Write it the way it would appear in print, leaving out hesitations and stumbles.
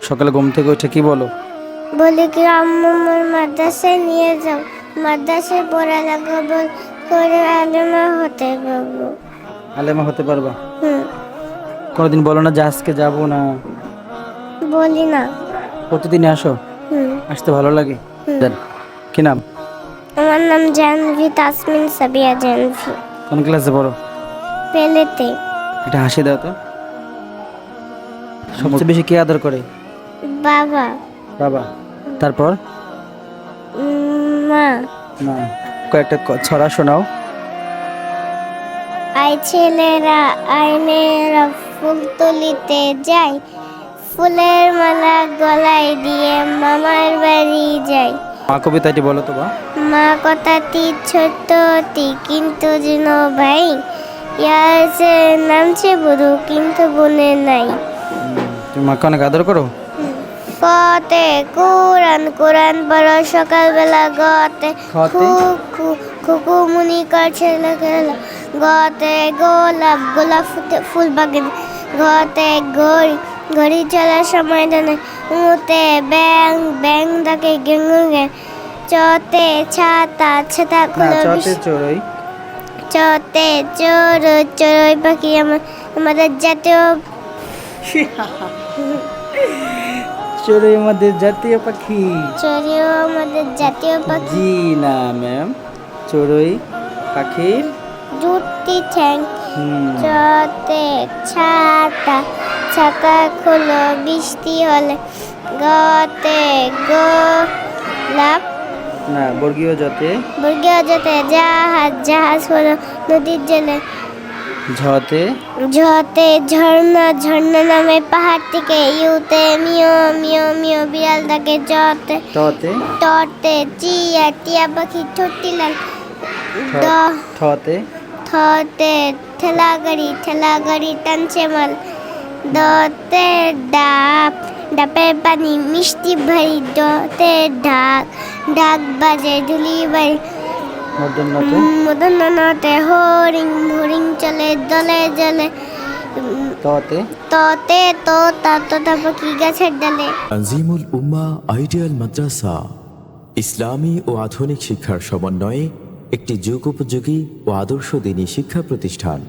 সকালে ঘুম থেকে উঠে কি বলো? বলি কি আম্মু আমার মাদ্রাসায় নিয়ে যাও, মাদ্রাসায় পড়ালেখা করে আলেমা হতে পারবো। আলেমা হতে পারবা? হুম। কোনোদিন বলো না যে আজকে যাবো না? বলি না। প্রতিদিনই আসো? হুম। আসতে ভালো লাগে? হুম। দেন। কি নাম? আমার নাম জাহ্নবী তাসমিন সাবিয়া জাহ্নবী। কোন ক্লাসে পড়ো? পেলেতে। একটা হাসি দাও তো। সবচেয়ে বেশি কে আদর করে? বাবা। বাবা। তারপর? মা। না। কয়েকটা ছড়া শোনাও। আই ছেলেরা আই মেয়েরা ফুল তুলিতে যায়, ফুলের মালা গলায় দিয়ে মামার বাড়ি যায়। মা কবিতাটি বলো তো বা। মা কথাটি ছোট্টটি কিন্তু যেন ভাই, ইয়াছে নামছে বুড়ো কিন্তু বনে নাই। তুমি মাকে অনেক আদর করো? গতে কোরআন কোরআন পড়ো সকালবেলা, গতে খাওয়াতে? খুকু মুনি করছে লেখালেখি, গতে গোলাপ গোলাপ ফুল বাগান, গতে ঘড়ি ঘড়ি চলার সময় জানে, মুতে ব্যাং ব্যাং ডাকে গেঙ্গু গে, চতে ছাতা ছাতা না, খুলে চতে চড়ুই। চতে চড়ুই পাখি আমাদের জাতীয় চড়ুই আমাদের জাতীয় পাখি। চড়ুই আমাদের জাতীয় পাখি। জি না ম্যাম, চড়ুই পাখির দুটি ঠ্যাং, হুম, চতে ছাতা ছাতা খুলো বৃষ্টি হলে, গতে গোলাপ না বর্গীয় যতে বর্গীয় যেতে জাহাজ জাহাজ হলো নদীর জলে, ঝতে ঝতে ঝর্ণা ঝর্ণা নামে পাহাড় থেকে, ইউতে মিও মিও মিও বিড়াল ডাকে, জতে টতে টতে টিয়া টিয়া পাখি ছোট্টি লাল, ড ঠতে থতে ঠেলা গাড়ি টানছে মাল, দতে ডাব ডাবের পানি মিষ্টি ভারী, দতে ঢাক ঢাক বাজে ঢুলি বাড়ি, মূর্ধন্যতে মদনতে হরিং হরিং চলে দলে জলে, ততে ততে তোতা পাখি গাছের ডালে। তানজিমুল উম্মাহ আইডিয়াল মাদ্রাসা ইসলামী ও আধুনিক শিক্ষার সমন্বয়ে একটি যুগোপযোগী ও আদর্শ দ্বীনী শিক্ষা প্রতিষ্ঠান।